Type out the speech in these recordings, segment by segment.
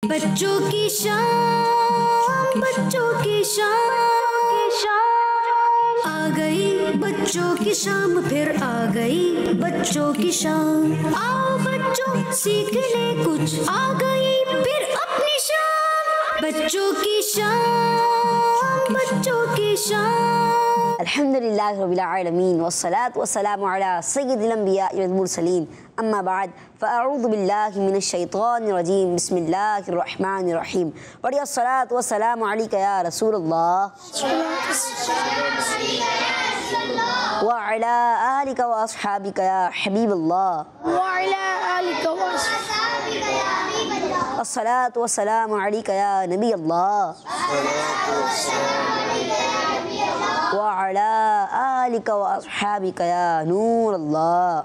बच्चों की शाम, बच्चों की शाम आ गई, बच्चों की शाम फिर आ गई, बच्चों की शाम। आओ बच्चों सीखने कुछ, आ गई फिर अपनी शाम, बच्चों की शाम, बच्चों की शाम। अल्हम्दुलिल्लाहि रब्बिल आलमीन वस्सलातु वस्सलामु अला सय्यिदिल अंबिया'i वल मुरसलीन अम्मा बाद फ़अऊज़ु बिल्लाहि मिनश शैतानिर रजीम बिस्मिल्लाहिर रहमानिर रहीम वस्सलातु वस्सलामु अलैका या रसूलल्लाह व अला आलिका व अस्हाबिका या हबीबल्लाह व अला आलिका व अस्हाबिका या हबीबल्लाह अस्सलातु वस्सलामु अलैका या नबी अल्लाह व अला आलिका व अस्हाबिका या नूर अल्लाह।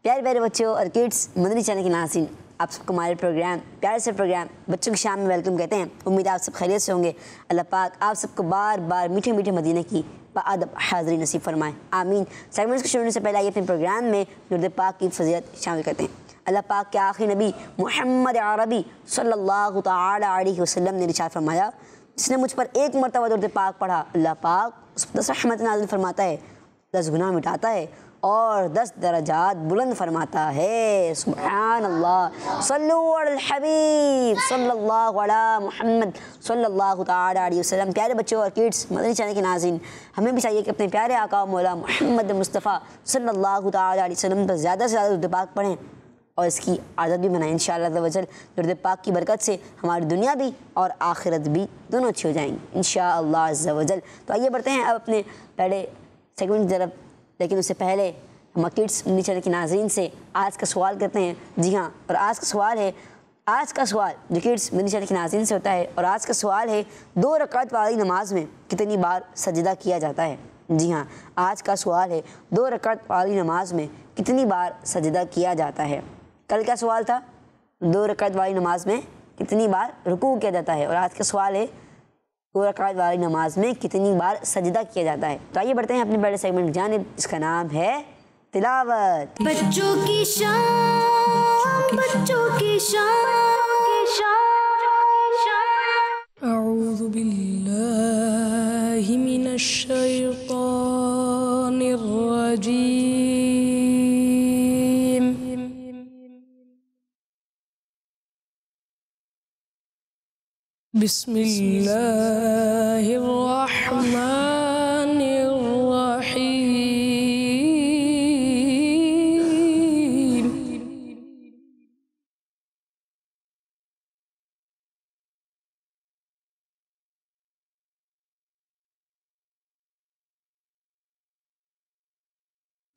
प्यारे प्यारे बच्चों और किड्स, मदनी चैनल के नाज़रीन, आप सबको हमारे प्रोग्राम प्यारे से प्रोग्राम बच्चों की शाम में वेलकम कहते हैं। उम्मीद है आप सब खैरियत से होंगे। अल्लाह पाक आप सबको बार बार मीठे मीठे मदीने की बाअदब हाज़री नसीब फरमाए, आमीन। सेगमेंट्स को शुरू होने से पहले आइए अपने प्रोग्राम में दुरूद पाक की फजीलत शामिल करते हैं। अल्लाह पाक के आखिरी नबी मोहम्मद अरबी सल्लल्लाहु तआला अलैहि वसल्लम ने इरशाद फरमाया, जिसने मुझ पर एक मरतबा दुरूद पाक पढ़ा, अल्लाह पाक उस पर 10 रहमत नाज़िल फरमाता है, 10 गुनाह मिटाता है और 10 दरजात बुलंद फरमाता है। सुभान अल्लाह। सल्लु अलल हबीब सल्लल्लाहु अला मुहम्मद सल्लल्लाहु तआला अलैहि वसल्लम। प्यारे बच्चों और किड्स, मदनी चैनल के नाज़रीन, हमें भी चाहिए कि अपने प्यारे आका मौला मोहम्मद मुस्तफ़ा सल्लल्लाहु तआला अलैहि वसल्लम पर ज़्यादा से ज़्यादा दुरूद पाक पढ़ें और इसकी आदत भी बनाएं। इंशाअल्लाह अज़्ज़ा वजल दुरूद पाक की बरकत से हमारी दुनिया भी और आखिरत भी दोनों अच्छी हो जाएंगी इंशाअल्लाह अज़्ज़ा वजल। तो आइए बढ़ते हैं अब अपने पहले सेगमेंट की तरफ, लेकिन उससे पहले हम किड्स मदनी चैनल के नाज़रीन से आज का सवाल करते हैं। जी हाँ, और आज का सवाल है, आज का सवाल जो किड्स मदनी चैनल के नाज़रीन से होता है, और आज का सवाल है 2 रकात वाली नमाज में कितनी बार सजदा किया जाता है। जी हाँ, आज का सवाल है 2 रकात वाली नमाज में कितनी बार सजदा किया जाता है। कल क्या सवाल था? 2 रकात वाली नमाज में कितनी बार रुकू किया जाता है, और आज का सवाल है 2 रकात वाली नमाज में कितनी बार सजदा किया जाता है। तो आइए बढ़ते हैं अपने पहले सेगमेंट की जानिब, इसका नाम है तिलावत। बच्चों की शाम, बच्चों की शाम। अऊज़ु बिल्लाहि मिनश शैतानिर रजीम। बिस्मिल्लाहिर रहमानिर रहीम।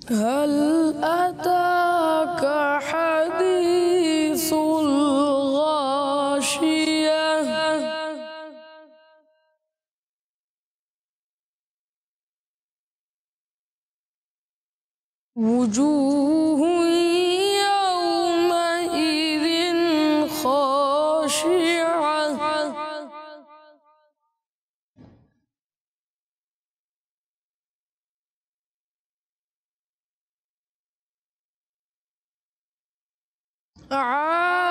हल अताका हदीसुल गाशियह। वुजूहु यौमइज़िन खाशिअह।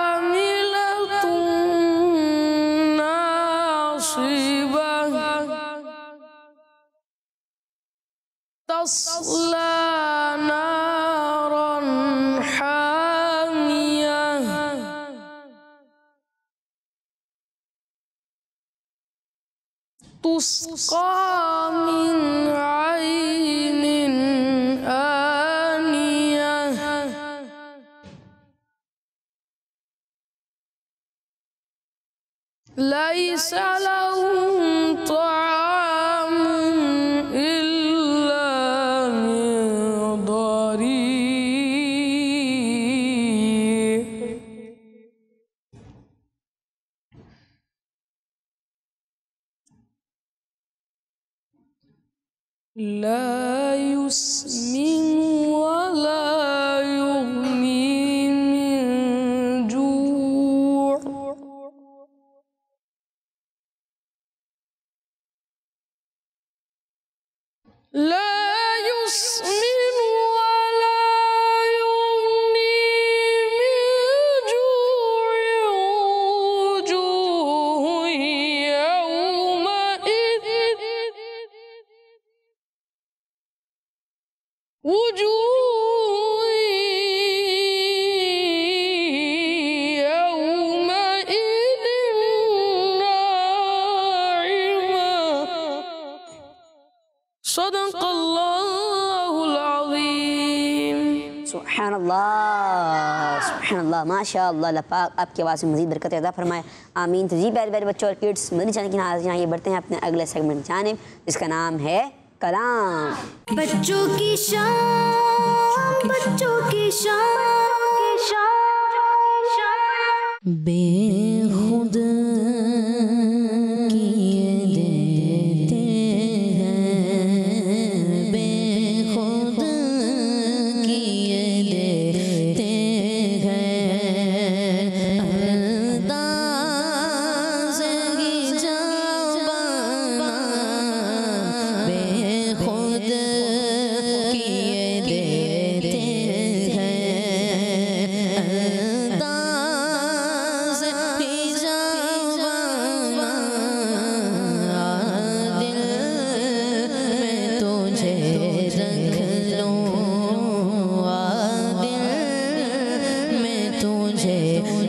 आमिलतुन नासिबह। तस्ला नारन हामियह। तुस्का मिन ऐनिन आनियह। लैसा लहुम तआमुन इल्ला मिन दरीअ। ला युस्मिनु वला युग्नी मिन जूअ। ला युस्मिनु वला युग्नी सुब्हानअल्लाह, माशाअल्लाह। अल्लाह पाक आपकी आवाज़ में मज़ीद बरकत अता फरमाए, आमीन। तो जी प्यारे प्यारे बच्चों और किड्स, मदनी चैनल की नाज़रीन, आइए बढ़ते हैं अपने अगले सेगमेंट की जानिब, जिसका नाम है कलाम। बच्चों की शान, बच्चों की शान, बेखुद किए देते हैं, बेखुद किए देते हैं, अंदाज़ की जवाना बेखुद किए देते हैं,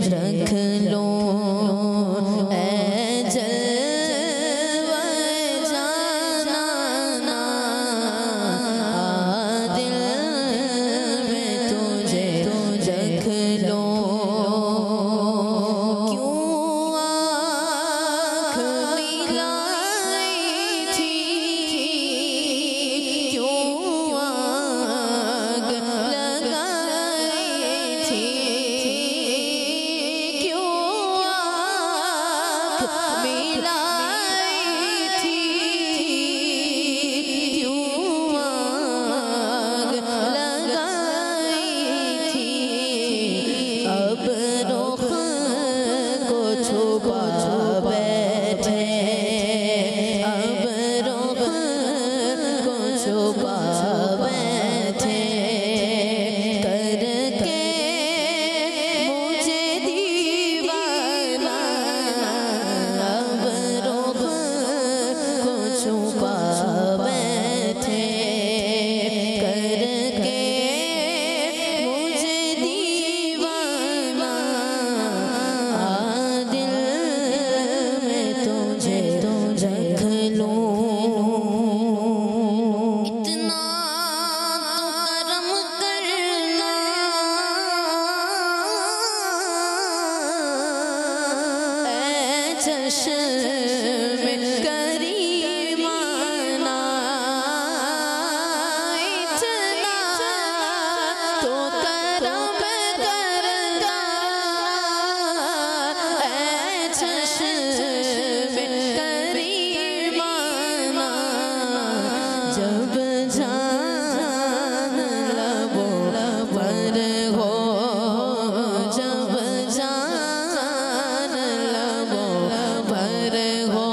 रख लो ऐ जलवे जाना, दिल में तुझे रख लो। क्यों आँख मिलाई थी, क्यों आग लगाई थी, मिलाई थी, क्यों आग लगाई थी। अब रुख को छुपा बैठे, अब रुख को छुपा बैठे, करके मुझे दीवाना, अब रुख को छुपा बैठे, करके मुझे दीवाना, दिल में तुझे रख लूं। इतना तो करम करना, ऐ चश्मे करीमाना, इतना तो करम करना, ऐ चश्मे करीमाना, जब जान लबों पर हो, जब जान लबों पर हो,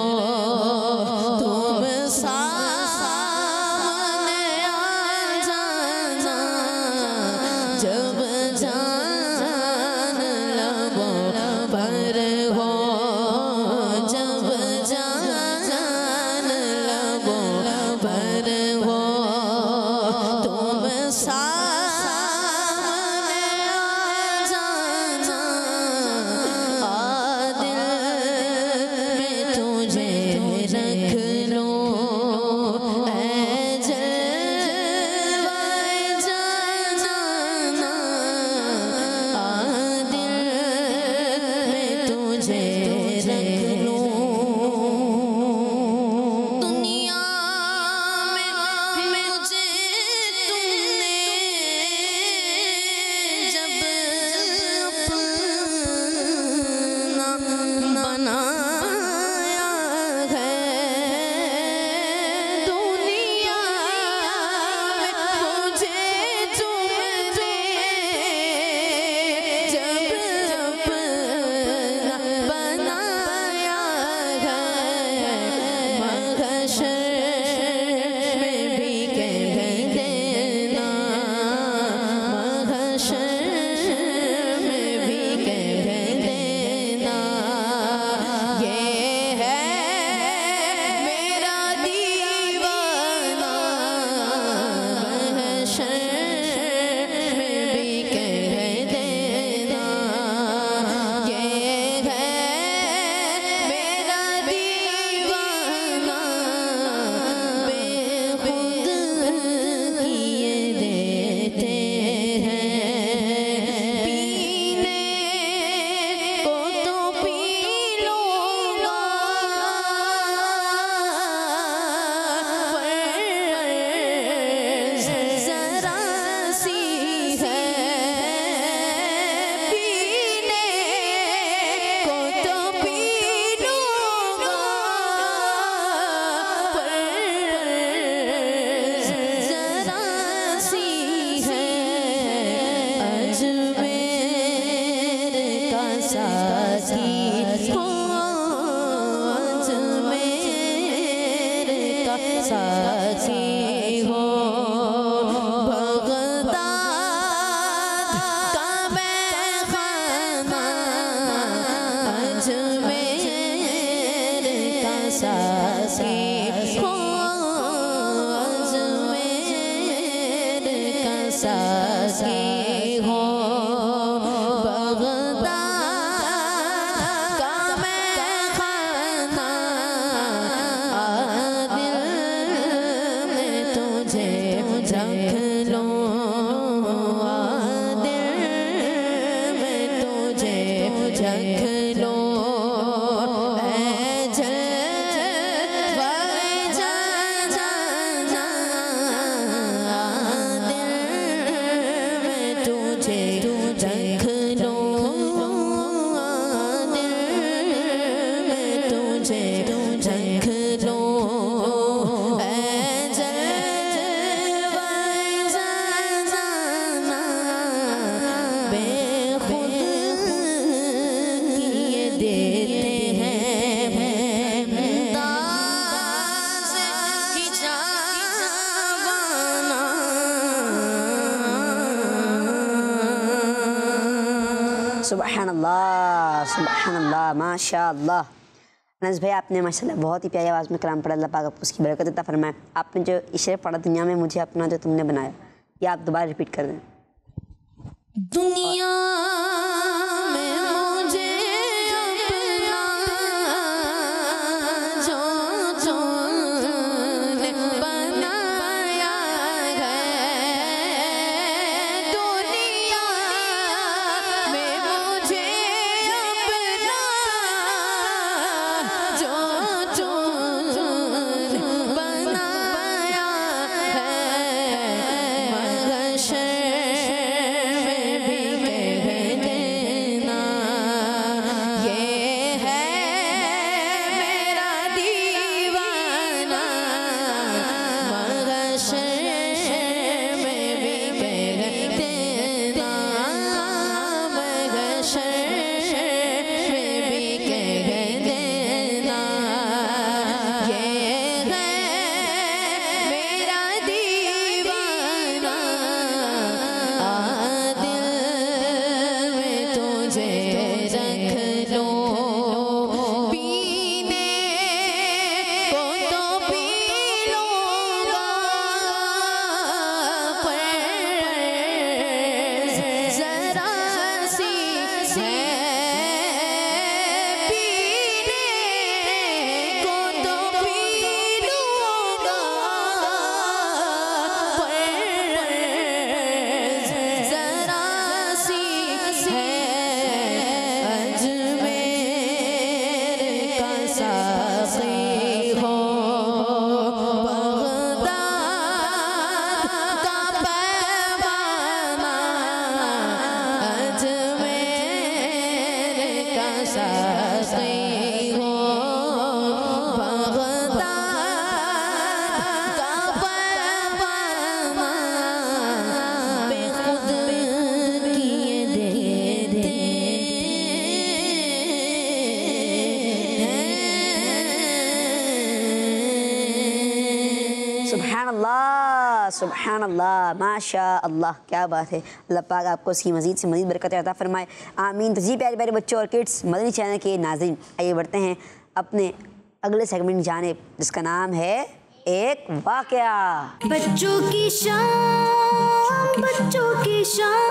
साकी हो, अजमेर का साकी हो, बगदाद का मैखाना अजमेर का साकी हो, अजमेर का साकी हो, बगदाद का मैखाना दिल में तुझे रख लो, दिल में तुझे रख लो, सुबहानल्लाह सुबहानल्लाह माशाअल्लाह। अनस भाई आपने माशाल्लाह बहुत ही प्यारी आवाज़ में कलाम पढ़ा, अल्लाह पाक आपको उसकी बरकत अता फरमाए। आपने जो इशरे पढ़ा दुनिया में मुझे अपना जो तुमने बनाया, ये आप दोबारा रिपीट कर दें। दुनिया में मुझे अपना जो तूने बनाया है, दुनिया में मुझे अपना जो तूने बनाया है, महशर सुबहानल्लाह माशाअल्लाह, क्या बात है। अल्लाह पाक आपको उसकी मज़ीद से मज़ीद बरकत अता फरमाए, आमीन। तो जी प्यारे प्यारे बच्चों और किड्स, मदनी चैनल के नाज़रीन, आइए बढ़ते हैं अपने अगले सेगमेंट की जानिब, जिसका नाम है एक वाक़या। बच्चों की शान, बच्चों की शान।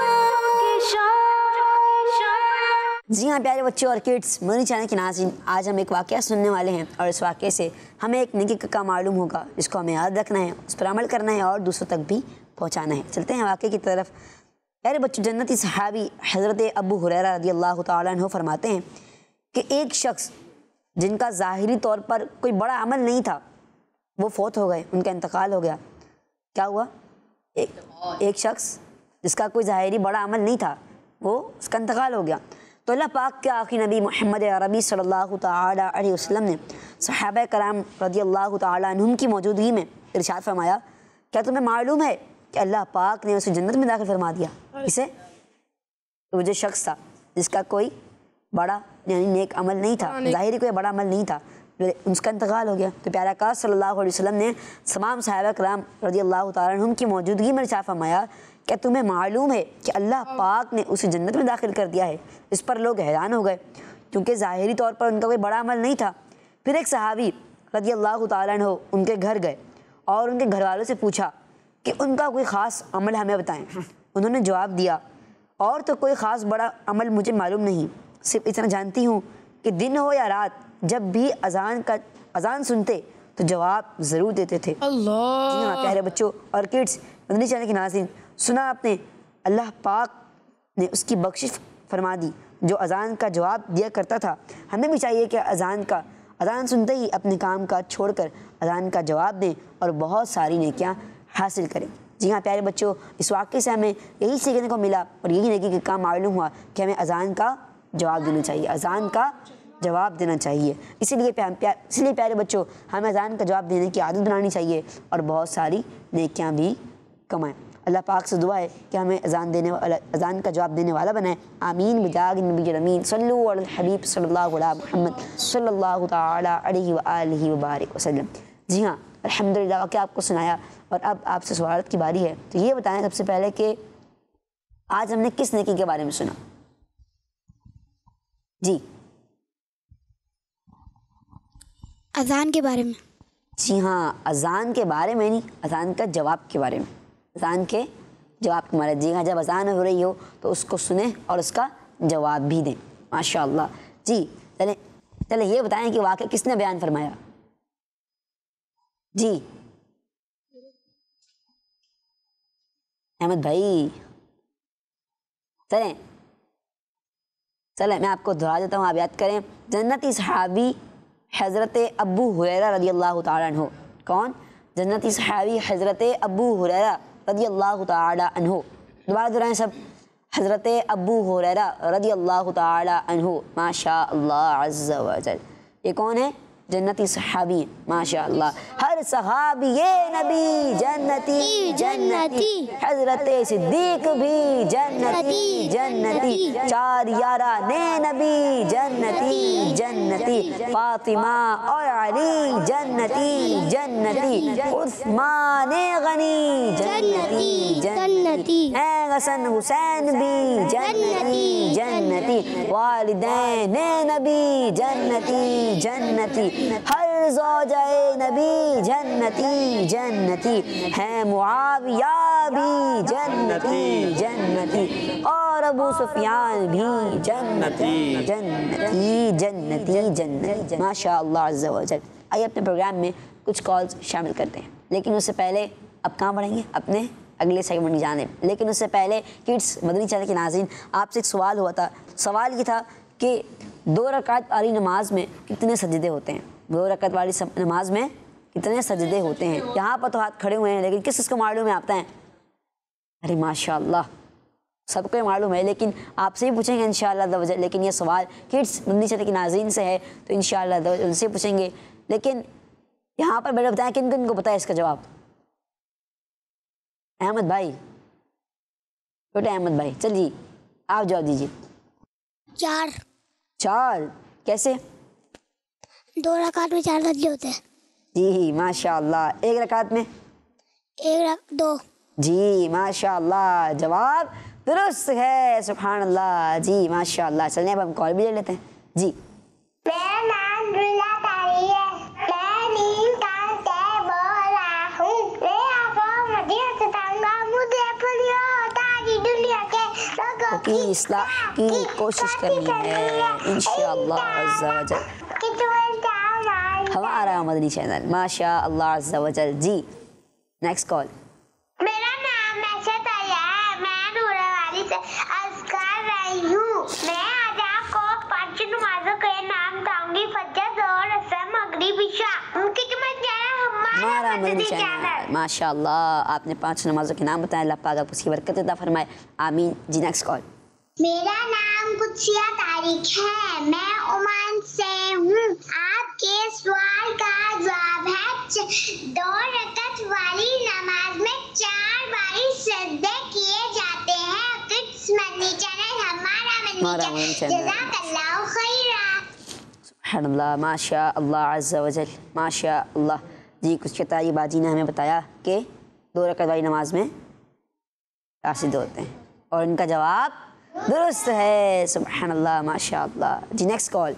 जी हाँ प्यारे बच्चों और किड्स, मदनी चैनल के नाज़रीन, आज हम एक वाक़या सुनने वाले हैं और इस वाक़े से हमें एक नेकी का मालूम होगा, जिसको हमें याद रखना है, उस पर अमल करना है और दूसरों तक भी पहुँचाना है। चलते हैं वाक़े की तरफ। प्यारे बच्चों, जन्नती सहाबी हज़रत अबू हुरैरा रज़ियल्लाहु ताला अन्हु फरमाते हैं कि एक शख्स जिनका ज़ाहिरी तौर पर कोई बड़ा अमल नहीं था, वो फौत हो गए, उनका इंतकाल हो गया। क्या हुआ? एक शख्स जिसका कोई ज़ाहिरी बड़ा अमल नहीं था, वो उसका इंतकाल हो गया। तो अल्लाह पाक के आखिरी नबी मोहम्मद अरबी सल्लल्लाहु ताला अलैहि वसल्लम ने सहाबा कराम रज़ियल्लाहु ताला अन्हुम की मौजूदगी में इरशाद फरमाया, क्या तुम्हें मालूम है कि अल्लाह पाक ने उसे जन्नत में दाखिल फरमा दिया? इसे वो जो शख्स था जिसका कोई बड़ा यानी नेक अमल नहीं था, ज़ाहिरी कोई बड़ा अमल नहीं था, उसका इंतकाल हो गया। तो प्यारे आका सल्लल्लाहु अलैहि वसल्लम ने तमाम सहाबा कराम रज़ियल्लाहु ताला अन्हुम की मौजूदगी में इरशाद फरमाया, क्या तुम्हें मालूम है कि अल्लाह पाक ने उसे जन्नत में दाखिल कर दिया है। इस पर लोग हैरान हो गए क्योंकि ज़ाहिरी तौर पर उनका कोई बड़ा अमल नहीं था। फिर एक सहाबी रज़ियल्लाहु ताला अन्हु उनके घर गए और उनके घर वालों से पूछा कि उनका कोई ख़ास अमल हमें बताएं। उन्होंने जवाब दिया, और तो कोई ख़ास बड़ा अमल मुझे मालूम नहीं, सिर्फ इतना जानती हूँ कि दिन हो या रात जब भी अजान सुनते तो जवाब ज़रूर देते थे। अल्लाह। जी हाँ प्यारे बच्चों और किड्स, मदनी चैनल के नाज़रीन, सुना आपने, अल्लाह पाक ने उसकी बख्शिश फरमा दी जो अजान का जवाब दिया करता था। हमें भी चाहिए कि अजान सुनते ही अपने काम का छोड़कर अजान का जवाब दें और बहुत सारी नेकियां हासिल करें। जी हाँ प्यारे बच्चों, इस वाक़े से हमें यही सीखने को मिला और यही नेकी का काम मालूम हुआ कि हमें अजान का जवाब देना चाहिए, अजान का जवाब देना चाहिए। इसीलिए प्यारे बच्चों, हमें अजान का जवाब देने की आदत बनानी चाहिए और बहुत सारी नेकियां भी कमाएं। अल्लाह पाक से दुआ है कि हमें अजान का जवाब देने वाला बनाए। आमीन बिजाग नबी अमीन सल्लल्लाहु अलैहि हबीब सल्लल्लाहु अलैहि मुहम्मद सल्लल्लाहु ताला अलैहि व आलिहि व बारिक वसल्लम। जी हाँ अल्हम्दुलिल्लाह, क्या आपको सुनाया और अब आपसे सवालत की बारी है। तो ये बताएं सबसे पहले कि आज हमने किस नेकी के बारे में सुना। जी अजान के बारे में। जी हाँ, अजान के बारे में नहीं, अजान का जवाब के बारे में, अजान के जवाब के बारे में। जी हाँ, जब अजान हो रही हो तो उसको सुने और उसका जवाब भी दें। माशाअल्लाह। जी चले ये बताएं कि वाक़या किसने बयान फरमाया। जी अहमद भाई, चलें मैं आपको दोहरा देता हूँ, आप याद करें। जन्नती सहाबी हज़रत अबू हुरैरा रज़ियल्लाहु ताला अन्हु। कौन? जन्नती सहाबी हज़रत अबू हुरैरा रज़ियल्लाहु ताला अन्हु। दोबारा दोहराएं सब, हज़रत अबू हुरैरा रज़ियल्लाहु ताला अन्हु। माशा अल्लाह अज़्ज़ा व जल। ये कौन है? जन्नती सहाबी। माशा अल्लाह। हर सहाबी ये नबी जन्नती जन्नती, हज़रत सिद्दीक भी जन्नती जन्नती, चार यारा ने नबी जन्नती जन्नती, फातिमा और अली जन्नती जन्नती, उस्मान गनी जन्नती जन्नती, हसन हुसैन भी जन्नती जन्नती, वालिदैन नबी जन्नती जन्नती, हर ज़ौजाए नबी जन्नती जन्नती, है मुआविया भी जन्नती जन्नती, और अबू सुफियान भी जन्नती जन्नती जन्नती जन्नती। माशा अल्लाह अज़्ज़ा व जल। आइए अपने प्रोग्राम में कुछ कॉल्स शामिल करते हैं, लेकिन उससे पहले अब कहाँ बढ़ेंगे, अपने अगले सेगमेंट की जानिब। लेकिन उससे पहले किड्स मदनी चैनल के नाज़रीन, आपसे एक सवाल हुआ था। सवाल ये था कि 2 रकात वाली नमाज में कितने सजदे होते हैं। 2 रकात वाली नमाज में कितने सजदे होते हैं। यहाँ पर तो हाथ खड़े हुए हैं, लेकिन किसको मालूम है आपता है? अरे माशाअल्लाह, सबको मालूम है, लेकिन आपसे ही पूछेंगे इंशाअल्लाह। लेकिन ये सवाल किड्स मदनी चैनल के नाज़रीन से है, तो इंशाअल्लाह उनसे पूछेंगे। लेकिन यहाँ पर मैंने बताया किन किन को पता है इसका जवाब। अहमद भाई, छोटे अहमद भाई, चलिए आप जवाब दीजिए। 4 कैसे? 2 रकात में 4 सजदे होते हैं। जी माशाअल्लाह। 1 रकात में 2। जी माशाअल्लाह, जवाब दुरुस्त है, सुभान अल्लाह। जी माशाअल्लाह। चलिए अब हम कॉल भी ले लेते हैं। जी मेरा नाम रुला तारी है, मैं नीम कान से बोल रहा हूँ। मैं आपको मदीना सिखाऊंगा, मुझे अपनी तारी दुनिया के लोगों की इस्लाह की कोशिश करनी है इंशाअल्लाह अज़्ज़ा व जल। हमारा मदनी चैनल माशा अल्लाह अज़्ज़ा व जल। जी नेक्स्ट कॉल। मेरा नाम मैशत है, मैं नूरावाली से अर्ज़ कर रही हूँ। मैं आज आपको 5 नमाजों के नाम बताऊंगी, फजर, ज़ोहर, असर, मगरिब, इशा। उनकी हमारा मदनी चैनल माशाअल्लाह। आपने 5 नमाजों के नाम बताए, अल्लाह पाक आपको उसकी बरकत अता फरमाए, आमीन। जी नेक्स्ट कॉल। मेरा नाम कुदसिया तारिक है, मैं ओमान से हूँ। आपके सवाल का जवाब है 2 रकात वाली नमाज में 4 बारी सजदे किए जाते हैं। किड्स मदनी चैनल, हमारा हमारा मदनी चैनल। जज़ाकल्लाहु खैरा। सुब्हानअल्लाह, माशा अल्लाह अज़्ज़ा वजल, माशा अल्लाह। जी कुछ बताइए, बाजी ने हमें बताया कि 2 रकात वाली नमाज में राशिद होते हैं और इनका जवाब दुरुस्त है। सुब्हानअल्लाह, माशा अल्लाह। जी नेक्स्ट कॉल।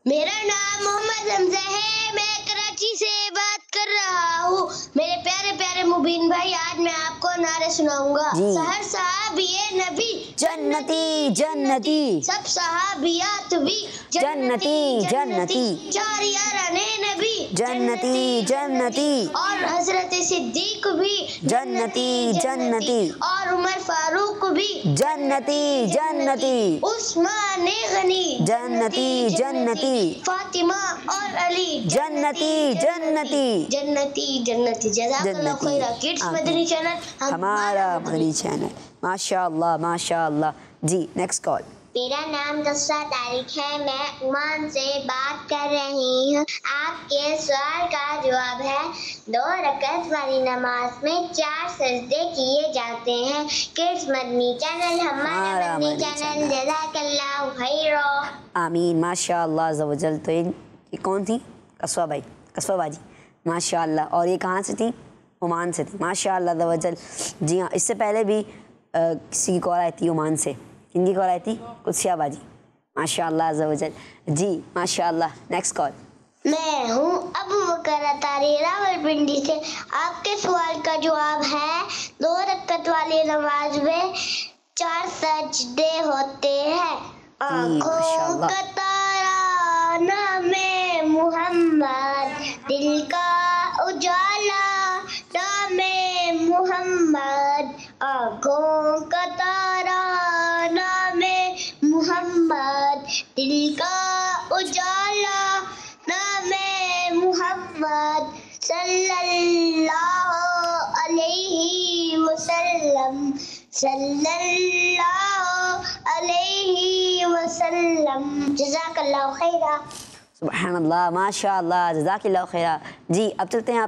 मेरा नाम मोहम्मद हमजा है, मैं कराची से बात कर रहा हूँ। मेरे प्यारे प्यारे मुबीन भाई, आज मैं आपको नारे सुनाऊंगा। जी। सहर सहाबिये नबी जन्नती जन्नती, सब सहाबियात भी जन्नती जन्नती, चार याराने नबी जन्नती जन्नती, और हजरत सिद्दीक भी जन्नती जन्नती, और उमर फारूक भी जन्नती जन्नती, उस्मान गनी जन्नती जन्नती, फातिमा और अली जन्नती जन्नती, जन्नती जन्नती। जज़ाकल्लाहु जन्नती। खैरा। किड्स आमीन। मदनी चैनल हमारा मदनी चैनल। माशा अल्लाह, माशा अल्लाह। जी नेक्स्ट कॉल। मेरा नाम दस्ता तारिक है, मैं ओमान से बात कर रही हूँ। आपके सवाल का जवाब है 2 रकात वाली नमाज में 4 सजदे किए जाते हैं। किड्स मदनी चैनल हमारा मदनी चैनल। जज़ाकल्लाहु खैरा। आमीन, माशा अल्लाह अज़्ज़ा वजल। तो ये कौन थी? कसवा भाई, कसवा बाजी, माशा अल्लाह। और ये कहाँ से थी? ओमान से थी, माशा अल्लाह अज़्ज़ा वजल। जी हाँ, इससे पहले भी किसी की कॉल आई थी ओमान से। किनकी कॉल आई थी? कुत्सिया बाजी, माशा अल्लाह अज़्ज़ा वजल। जी माशा अल्लाह। Next call. मैं हूँ अबू बकर अतारी रावलपिंडी से। आपके सवाल का जवाब है 2 रकात वाली नमाज में 4 सजदे होते हैं। आँखों माशाअल्लाह। का तारा नामे मुहम्मद, दिल का उजाला नामे मुहम्मद। आँखों का तारा नामे मुहम्मद, दिल का उजाला नामे मुहम्मद। सल्लल्लाहु अलैहि वसल्लम, सल्लल्लाहु अलैहि वसल्लम। जज़ाकल्लाहु खैरा। सुब्हानअल्लाह, माशा अल्लाह, जज़ाकल्लाहु खैरा। जी अब चलते हैं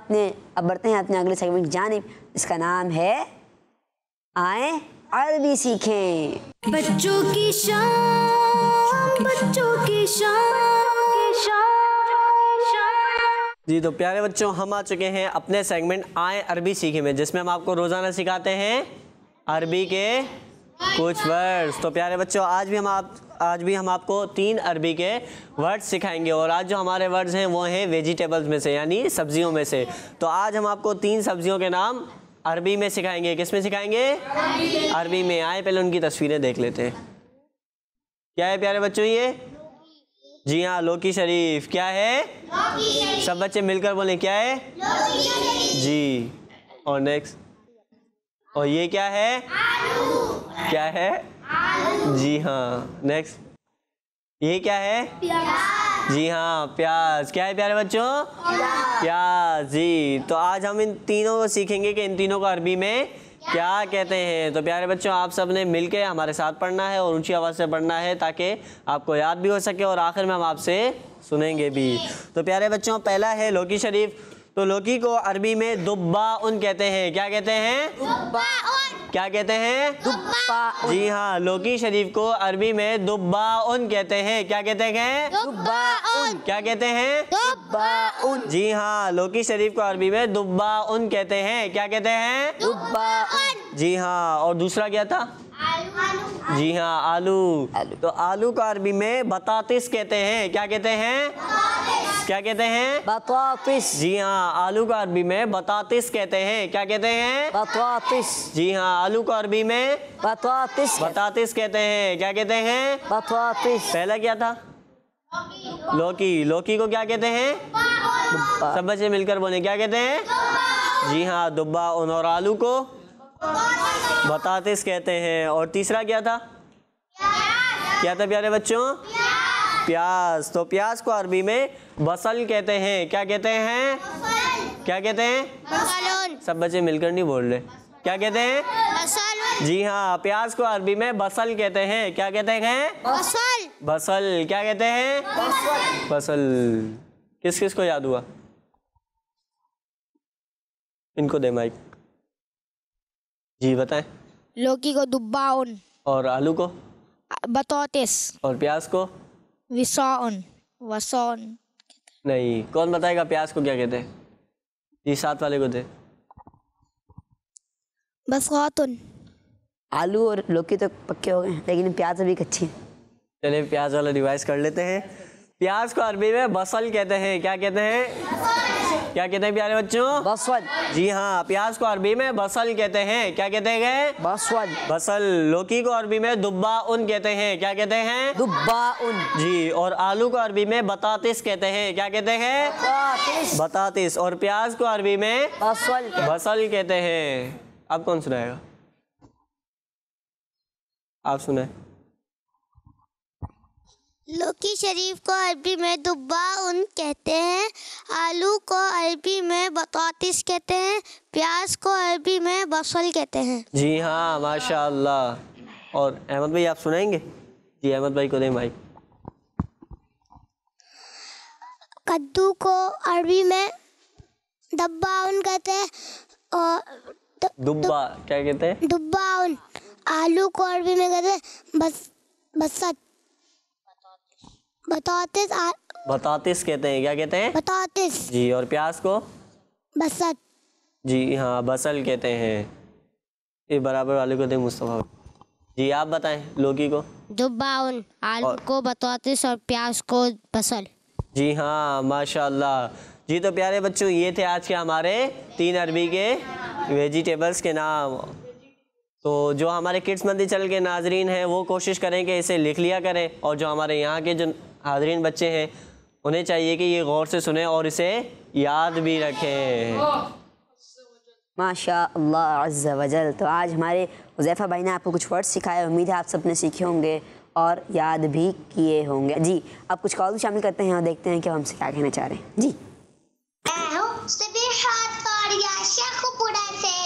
अब बढ़ते हैं अपने अगले सेगमेंट की जानिब। इसका नाम है आए अरबी सीखें। बच्चों की शान, बच्चों की शान। जी तो प्यारे बच्चों, हम आ चुके हैं अपने सेगमेंट आए अरबी सीखे में, जिसमें हम आपको रोज़ाना सिखाते हैं अरबी के कुछ वर्ड्स। तो प्यारे बच्चों, आज भी हम आपको 3 अरबी के वर्ड्स सिखाएंगे। और आज जो हमारे वर्ड्स हैं वो हैं वेजिटेबल्स में से, यानी सब्जियों में से। तो आज हम आपको 3 सब्जियों के नाम अरबी में सिखाएंगे। किस में सिखाएंगे? अरबी में। आए पहले उनकी तस्वीरें देख लेते हैं। क्या है प्यारे बच्चों ये? जी हाँ, लौकी शरीफ। क्या है? सब बच्चे मिलकर बोलें, क्या है? जी। और नेक्स्ट, और ये क्या है? आलू। क्या है? आलू। जी हाँ। नेक्स्ट, ये क्या है? प्याज। जी हाँ, प्याज। क्या है प्यारे बच्चों? प्याज। जी तो आज हम इन तीनों को सीखेंगे कि इन तीनों को अरबी में क्या कहते हैं। तो प्यारे बच्चों, आप सब ने मिलके हमारे साथ पढ़ना है और ऊंची आवाज़ से पढ़ना है, ताकि आपको याद भी हो सके और आखिर में हम आपसे सुनेंगे भी। तो प्यारे बच्चों, पहला है लौकी शरीफ। तो लौकी को अरबी में दुब्बाउन कहते हैं। क्या कहते हैं? दुब्बाउन। क्या कहते हैं? दुब्बाउन। जी हाँ, लौकी शरीफ को अरबी में दुब्बाउन कहते हैं। क्या कहते हैं? दुब्बाउन। क्या कहते हैं? दुब्बाउन। जी हाँ, लौकी शरीफ को अरबी में दुब्बाउन कहते हैं। क्या कहते हैं? दुब्बाउन। जी हाँ। और दूसरा क्या था? आलू। जी हाँ, आलू। तो आलू को अरबी में बतातिस कहते हैं। क्या कहते हैं? क्या कहते हैं? बतातिस। जी हाँ, आलू को अरबी में बतातिस कहते हैं। क्या कहते हैं? बतातिस। जी हाँ, आलू को अरबी में बतातिस। बतातिस कहते हैं। क्या कहते हैं? बतातिस। पहला क्या था? लौकी। लौकी को क्या कहते हैं? सब बच्चे मिलकर बोले, क्या कहते हैं? जी हाँ, दुब्बाउन। और आलू को बतातिस कहते हैं। और तीसरा क्या था? क्या था प्यारे बच्चों? प्याज। तो प्याज को अरबी में बसल कहते हैं। क्या कहते हैं? क्या कहते हैं? सब बच्चे मिलकर नहीं बोल रहे। क्या कहते हैं? जी हाँ, प्याज को अरबी में बसल कहते हैं। क्या कहते हैं? बसल। बसल। क्या कहते हैं? बसल। किस किस को याद हुआ? इनको दे माइक। जी बताएं। लौकी को दुब्बाउन, और आलू को? बतौतीस। और प्याज को? विसौन, वसौन। नहीं, कौन बताएगा प्याज को क्या कहते हैं? जी, साथ वाले को दे। बसौतुन। आलू और लौकी तो पक्के हो गए, लेकिन प्याज अभी कच्ची है। चलिए प्याज वाला रिवाइज कर लेते हैं। प्याज को अरबी में बसल कहते हैं। क्या कहते हैं? क्या कहते हैं प्यारे बच्चों? बसवल। जी हाँ, प्याज को अरबी में बसल कहते हैं। क्या कहते हैं? बसवल। बसल। लौकी को अरबी में दुब्बा उन कहते हैं। क्या कहते हैं? दुब्बा उन। जी। और आलू को अरबी में बतातिस कहते हैं। क्या कहते हैं? बतातिस। और प्याज को अरबी में बसवल। बसल कहते हैं। अब कौन सुनाएगा? आप सुनाए। लौकी शरीफ को अरबी में दुब्बा उन कहते हैं, आलू को अरबी में बतौतीस कहते हैं, प्याज को अरबी में बसल कहते हैं। जी हाँ, माशाअल्लाह। और अहमद भाई आप सुनाएंगे? जी, अहमद भाई को दें माइक। कद्दू को अरबी में दब्बा उन कहते हैं और दुब्बा क्या कहते हैं? दुब्बा उन। आलू को अरबी में कहते हैं बसत, बतौतीस। बतातिस कहते हैं। क्या कहते हैं? बतौतीस। जी। और प्याज को? बसत। जी हाँ, बसल कहते हैं। ये बराबर वाले को दें मुस्तफा। जी आप बताएं। लौकी को? दुब्बा उन। आलू को बतौतीस और प्याज को बसल। जी हाँ, माशाअल्लाह। जी तो प्यारे बच्चों, ये थे आज के हमारे 3 अरबी के वेजिटेबल्स के नाम। तो जो हमारे किड्स मंदिर चैनल के नाजरीन हैं वो कोशिश करें कि इसे लिख लिया करें, और जो हमारे यहाँ के जो हाजरीन बच्चे हैं उन्हें चाहिए कि ये गौर से सुने और इसे याद भी रखें। माशा अल्लाह अज़्ज़ा वजल। तो आज हमारे हुज़ैफ़ा भाई ने आपको कुछ वर्ड्स सिखाए, उम्मीद है आप सबने सीखे होंगे और याद भी किए होंगे। जी, अब कुछ कॉल शामिल करते हैं और देखते हैं कि वो हमसे क्या कहना चाह रहे हैं। जी।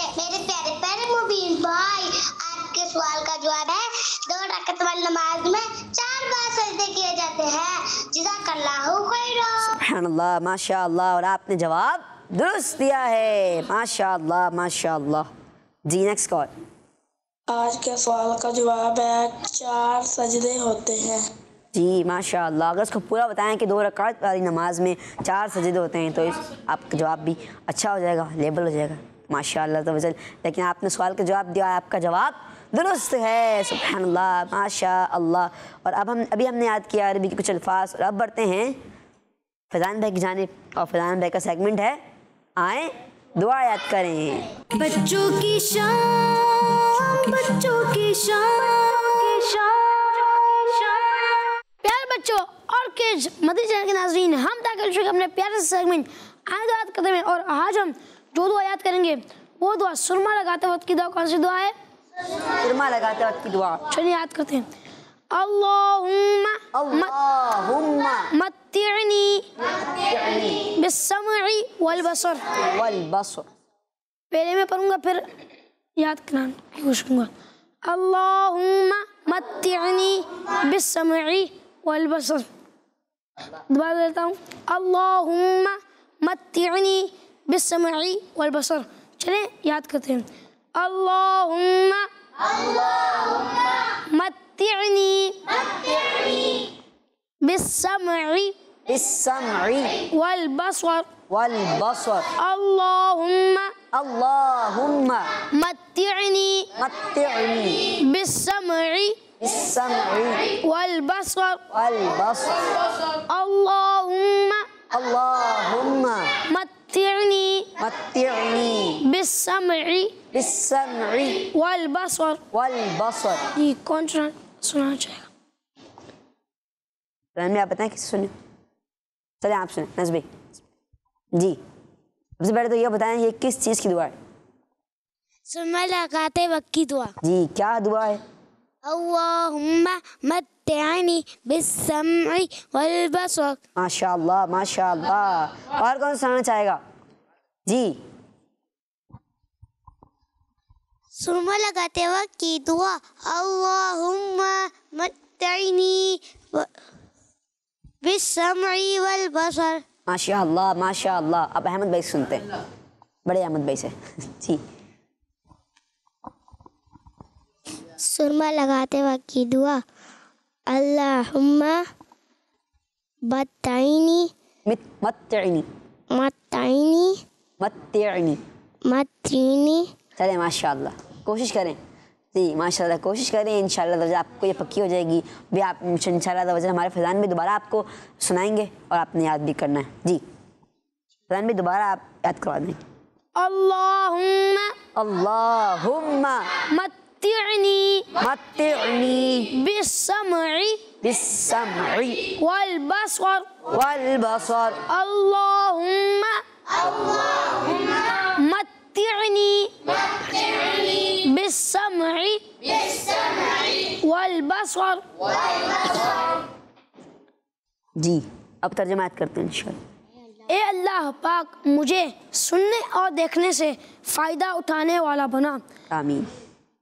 मेरे प्यारे प्यारे मुबीन भाई, आपके सवाल का जवाब है 2 रकात वाली नमाज में 4 बार सजदे किए जाते हैं। जज़ाकल्लाहु खैरा। सुभानअल्लाह, माशाअल्लाह। और आपने जवाब दुरुस्त दिया है, माशाअल्लाह माशाअल्लाह। जी, नेक्स्ट कॉल। आज के सवाल का जवाब है 4 सजदे होते हैं। जी माशाअल्लाह। अगर इसको पूरा बताएं कि 2 रकात वाली नमाज में 4 सजदे होते हैं तो आपका जवाब भी अच्छा हो जाएगा, लेबल हो जाएगा। माशाअल्लाह तो वजल। लेकिन आपने सवाल का जवाब दिया, आपका जवाब दुरुस्त है। सुभानअल्लाह, माशाअल्लाह। और अब हमने याद किया अरबी के कुछ अल्फाज, और अब बढ़ते हैं फैज़ान भाई की जानिब, और फैज़ान भाई का सेगमेंट है आए दुआ याद करें। बच्चों की शान, बच्चों की शान। प्यारे बच्चों और किड्स मदनी चैनल के नाज़रीन, हम दाखिल चुके अपने प्यारे से सेगमेंट आए दुआ याद करते हैं। और आज हम जो दुआ याद करेंगे वो दुआ सुरमा लगाते वक्त की दुआ। कौन सी दुआ है? सुरमा लगाते वक्त की दुआ। चलिए याद करते हैं। अल्लाहुम्मा मत्तिअनी बिस्समई वल बसर। पहले मैं पढ़ूंगा फिर याद कराने की कोशिश करूंगा। अल्लाहुम्मा मत्तिअनी बिस्समई वल बसर। दोबारा देता हूँ। अल्लाहुम्मा मत्तिअनी बिस्समई वल बसर। चलें याद करते हैं। अल्लाहुम्मा मत्तिअनी बिस्समई वल बसर। अल्लाहुम्मा मत्तिअनी बिस्समई वल बसर। अल्लाहुम्मा मत्तिअनी बिस्समई वल बसर। ये कौन सुना चाहेगा? आप बताएं किसे सुने? चले आप सुने नज़ भाई। जी, सबसे पहले तो ये बताएं ये किस चीज़ की दुआ है? सुरमा लगाते वक्त की दुआ। जी, क्या दुआ है? अल्लाहुम्मा मत्तिअनी बिस्समई वल बसर। माशाअल्लाह माशाअल्लाह। और कौन सुनाना चाहेगा? जी। सुरमा लगाते वक्त की दुआ। अल्लाहुम्मा मत्तिअनी बिस्समई वल बसर। माशाअल्लाह माशाअल्लाह। अब अहमद भाई सुनते हैं, बड़े अहमद भाई से। जी। सुरमा लगाते वक्त की दुआ। अल्लाहुम्मा मत्ताइनी मत्तिनी मत्ताइनी मत्तीनी। चले माशाल्लाह, कोशिश करें जी, माशाल्लाह कोशिश करें, इंशाल्लाह आपको ये पक्की हो जाएगी भी। आप इंशाल्लाह हमारे फैज़ान में दोबारा आपको सुनाएंगे और आपने याद भी करना है जी। फैज़ान में दोबारा आप याद करवा दें। अल्लाहुम्मा अल्लाहुम्मा मत्तीनी बिस्समई वल बसर। अल्लाहुम्मा मत्तीनी बिस्समई वल बसर। जी, अब तर्जुमा याद करते हैं इंशाल्लाह। ए अल्लाह पाक मुझे सुनने और देखने से फ़ायदा उठाने वाला बना। आमीन।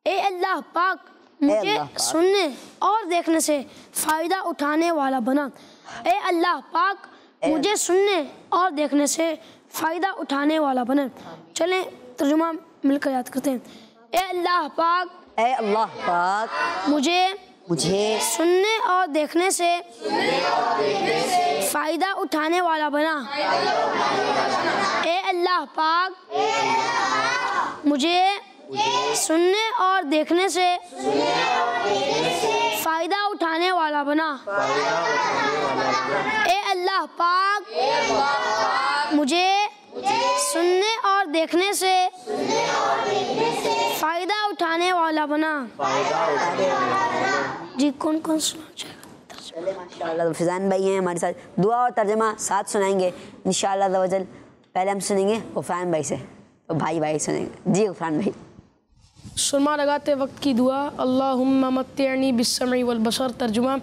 ए अल्लाह पाक मुझे सुनने और देखने से फ़ायदा उठाने वाला बना। ए अल्लाह पाक मुझे सुनने और देखने से फ़ायदा उठाने वाला बना। चलें तर्जुमा मिलकर याद करते हैं। ए अल्लाह पाक मुझे सुनने और देखने से फ़ायदा उठाने वाला बना। ए अल्लाह पाक मुझे सुनने और देखने से फ़ायदा उठाने वाला बना। ए अल्लाह पाक मुझे सुनने और देखने से फ़ायदा उठाने वाला बना। जी, कौन कौन सुना चाहेगा? माशाल्लाह फैज़ान भाई हैं हमारे साथ, दुआ और तर्जुमा साथ सुनाएंगे इंशाल्लाह अज़्ज़ा वजल। पहले हम सुनेंगे गुफ़रान भाई से, तो भाई सुनेंगे जी। गुफ़रान भाई, सुरमा लगाते वक्त की दुआ। अल्लाहुम्मा मत्तिनी बिस्समई वल बसर। तर्जुमा,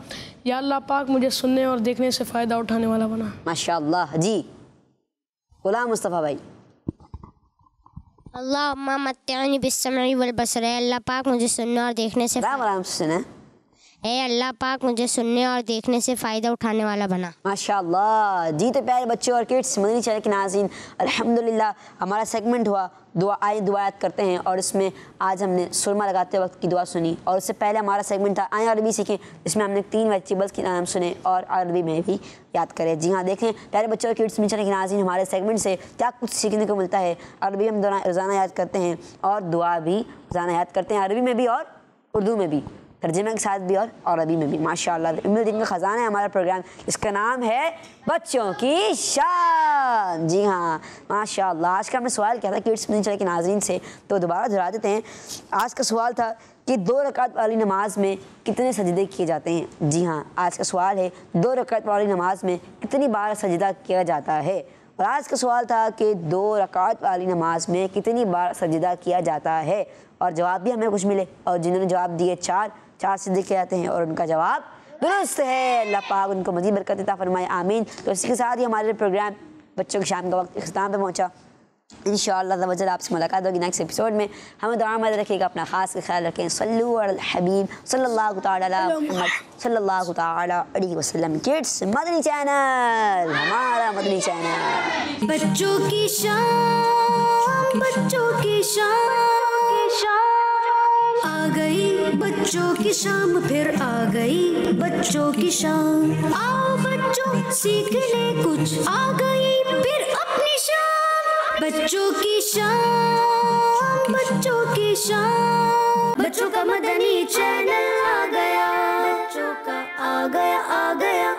या अल्लाह पाक मुझे सुनने और देखने से फ़ायदा उठाने वाला बना। माशाल्लाह जी। गुलाम मुस्तफ़ा भाई, अल्लाहुम्मा मत्तिनी बिस्समई वल बसर। अल्लाह पाक मुझे सुनने और देखने से अल्लाह पाक मुझे सुनने और देखने से फ़ायदा उठाने वाला बना। माशाल्लाह जी। तो प्यारे बच्चों और किड्स, मदनी चैनल के नाज़रीन, अल्हम्दुलिल्लाह हमारा सेगमेंट हुआ दुआ याद करते हैं, और इसमें आज हमने सुरमा लगाते वक्त की दुआ सुनी। और उससे पहले हमारा सेगमेंट था आए अरबी सीखें, जिसमें हमने 3 वेजिटेबल्स के नाम सुने और अरबी में भी याद करें। जी हाँ, देखें प्यारे बच्चों और किड्स, मदनी चैनल के नाज़रीन, हमारे सेगमेंट से क्या कुछ सीखने को मिलता है। अरबी हम रोज़ाना याद करते हैं और दुआ भी रोज़ाना याद करते हैं, अरबी में भी और उर्दू में भी, तर्जुमे के साथ भी और अरबी में भी। माशाल्लाह इल्म दिन का ख़जाना है हमारा प्रोग्राम, इसका नाम है बच्चों की शान। जी हाँ, माशाल्लाह। आज का हमने सवाल किया था किड्स मदनी चैनल के नाज़रीन से, तो दोबारा दोहरा देते हैं। आज का सवाल था कि 2 रकात वाली नमाज में कितने सजदे किए जाते हैं। जी हाँ, आज का सवाल है 2 रकात वाली नमाज में कितनी बार सजदा किया जाता है। और आज का सवाल था कि 2 रकात वाली नमाज में कितनी बार सजदा किया जाता है। और जवाब भी हमें कुछ मिले, और जिन्होंने जवाब दिए 4 सजदे किए जाते हैं, और उनका जवाब दुरुस्त है। अल्लाह पाक उनको मज़ीद बरकत अता फरमाए, आमीन। तो इसी के साथ ही हमारे प्रोग्राम बच्चों की शाम का वक्त इख्तिताम पे पहुँचा। इंशाअल्लाह अज़्ज़ा वजल आपसे मुलाकात होगी नेक्स्ट एपिसोड में। हमें दुआ में रखिएगा, अपना खास ख्याल रखें। सल्लु अल हबीब सल्लल्लाहु तआला अला मुहम्मद सल्लल्लाहु तआला अलैहि वसल्लम। किड्स मदनी चैनल, हमारा मदनी चैनल। बच्चों की शान, बच्चों की शान, आ गई बच्चों की शाम, फिर आ गई बच्चों की शाम। आओ बच्चों सीख ले कुछ, आ गई फिर अपनी शाम। बच्चों की शान, बच्चों की शान, बच्चों का मदनी चैनल आ गया, बच्चों का आ गया।